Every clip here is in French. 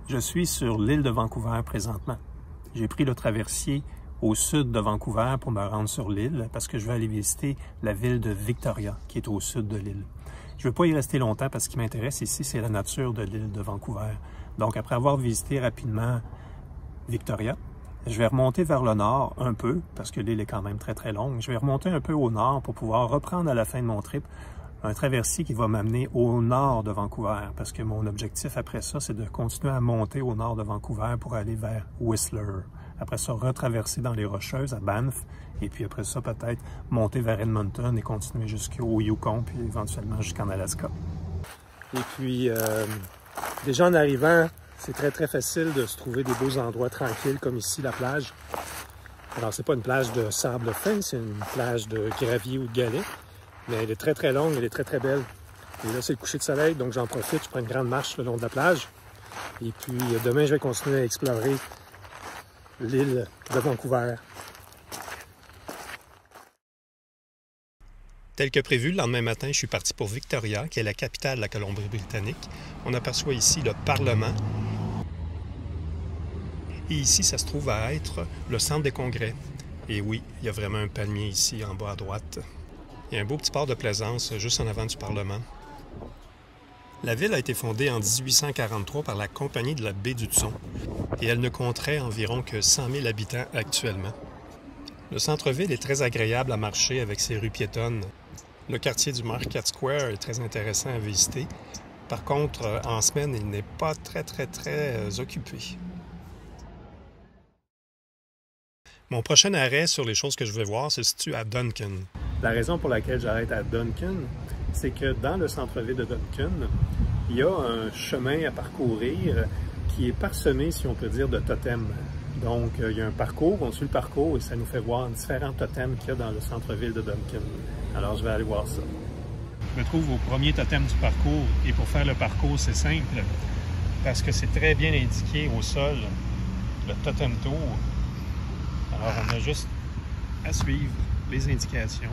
Je suis sur l'île de Vancouver présentement. J'ai pris le traversier au sud de Vancouver pour me rendre sur l'île parce que je vais aller visiter la ville de Victoria, qui est au sud de l'île. Je ne veux pas y rester longtemps parce ce qui m'intéresse ici, c'est la nature de l'île de Vancouver. Donc, après avoir visité rapidement Victoria, je vais remonter vers le nord un peu, parce que l'île est quand même très très longue. Je vais remonter un peu au nord pour pouvoir reprendre à la fin de mon trip un traversier qui va m'amener au nord de Vancouver, parce que mon objectif après ça, c'est de continuer à monter au nord de Vancouver pour aller vers Whistler. Après ça, retraverser dans les Rocheuses à Banff, et puis après ça, peut-être monter vers Edmonton et continuer jusqu'au Yukon, puis éventuellement jusqu'en Alaska. Et puis, déjà en arrivant, c'est très très facile de se trouver des beaux endroits tranquilles, comme ici, la plage. Alors, c'est pas une plage de sable fin, c'est une plage de gravier ou de galets. Mais elle est très très longue, elle est très très belle. Et là, c'est le coucher de soleil, donc j'en profite, je prends une grande marche le long de la plage. Et puis demain, je vais continuer à explorer l'île de Vancouver. Tel que prévu, le lendemain matin, je suis parti pour Victoria, qui est la capitale de la Colombie-Britannique. On aperçoit ici le Parlement. Et ici, ça se trouve à être le centre des congrès. Et oui, il y a vraiment un palmier ici en bas à droite. Il y a un beau petit port de plaisance juste en avant du Parlement. La ville a été fondée en 1843 par la Compagnie de la baie d'Hudson et elle ne compterait environ que 100 000 habitants actuellement. Le centre-ville est très agréable à marcher avec ses rues piétonnes. Le quartier du Market Square est très intéressant à visiter. Par contre, en semaine, il n'est pas très occupé. Mon prochain arrêt sur les choses que je vais voir se situe à Duncan. La raison pour laquelle j'arrête à Duncan, c'est que dans le centre-ville de Duncan, il y a un chemin à parcourir qui est parsemé, si on peut dire, de totems. Donc, il y a un parcours, on suit le parcours et ça nous fait voir différents totems qu'il y a dans le centre-ville de Duncan. Alors, je vais aller voir ça. Je me trouve au premier totem du parcours et pour faire le parcours, c'est simple parce que c'est très bien indiqué au sol, le totem tour. Alors, on a juste à suivre les indications.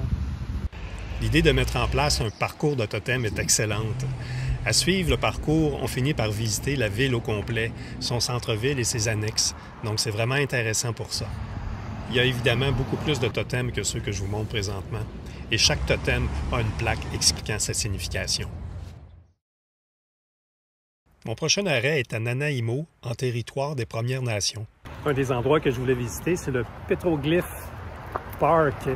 L'idée de mettre en place un parcours de totem est excellente. À suivre le parcours, on finit par visiter la ville au complet, son centre-ville et ses annexes. Donc, c'est vraiment intéressant pour ça. Il y a évidemment beaucoup plus de totems que ceux que je vous montre présentement. Et chaque totem a une plaque expliquant sa signification. Mon prochain arrêt est à Nanaimo, en territoire des Premières Nations. Un des endroits que je voulais visiter, c'est le Petroglyph Park.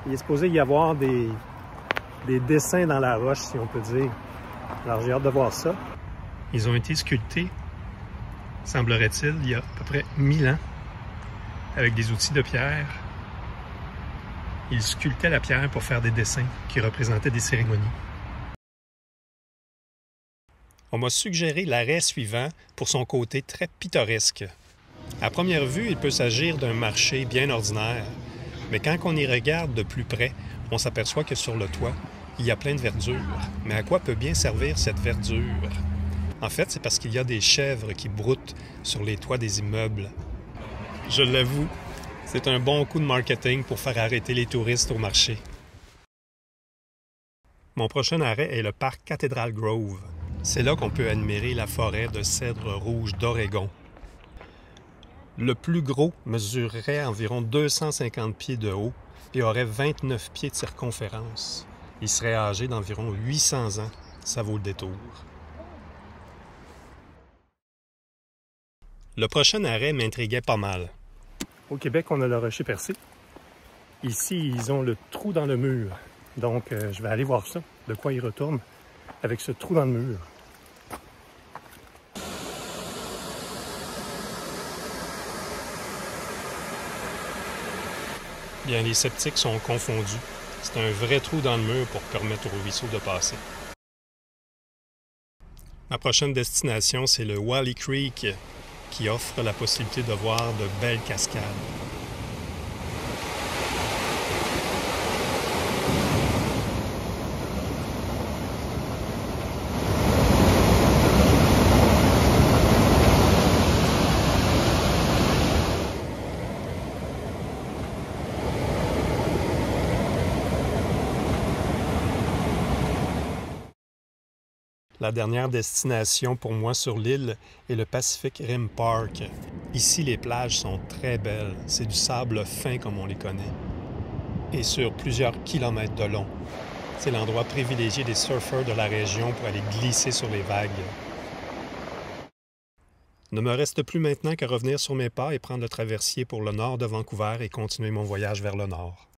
Il est supposé y avoir des dessins dans la roche, si on peut dire. Alors, j'ai hâte de voir ça. Ils ont été sculptés, semblerait-il, il y a à peu près 1000 ans, avec des outils de pierre. Ils sculptaient la pierre pour faire des dessins qui représentaient des cérémonies. On m'a suggéré l'arrêt suivant pour son côté très pittoresque. À première vue, il peut s'agir d'un marché bien ordinaire, mais quand on y regarde de plus près, on s'aperçoit que sur le toit, il y a plein de verdure. Mais à quoi peut bien servir cette verdure? En fait, c'est parce qu'il y a des chèvres qui broutent sur les toits des immeubles. Je l'avoue, c'est un bon coup de marketing pour faire arrêter les touristes au marché. Mon prochain arrêt est le parc Cathedral Grove. C'est là qu'on peut admirer la forêt de cèdre rouge d'Oregon. Le plus gros mesurerait environ 250 pieds de haut et aurait 29 pieds de circonférence. Il serait âgé d'environ 800 ans. Ça vaut le détour. Le prochain arrêt m'intriguait pas mal. Au Québec, on a le rocher percé. Ici, ils ont le trou dans le mur. Donc, je vais aller voir ça, de quoi ils retournent avec ce trou dans le mur. Bien, les sceptiques sont confondus. C'est un vrai trou dans le mur pour permettre au ruisseau de passer. Ma prochaine destination, c'est le Wally Creek, qui offre la possibilité de voir de belles cascades. La dernière destination pour moi sur l'île est le Pacific Rim Park. Ici, les plages sont très belles. C'est du sable fin comme on les connaît. Et sur plusieurs kilomètres de long. C'est l'endroit privilégié des surfeurs de la région pour aller glisser sur les vagues. Ne me reste plus maintenant qu'à revenir sur mes pas et prendre le traversier pour le nord de Vancouver et continuer mon voyage vers le nord.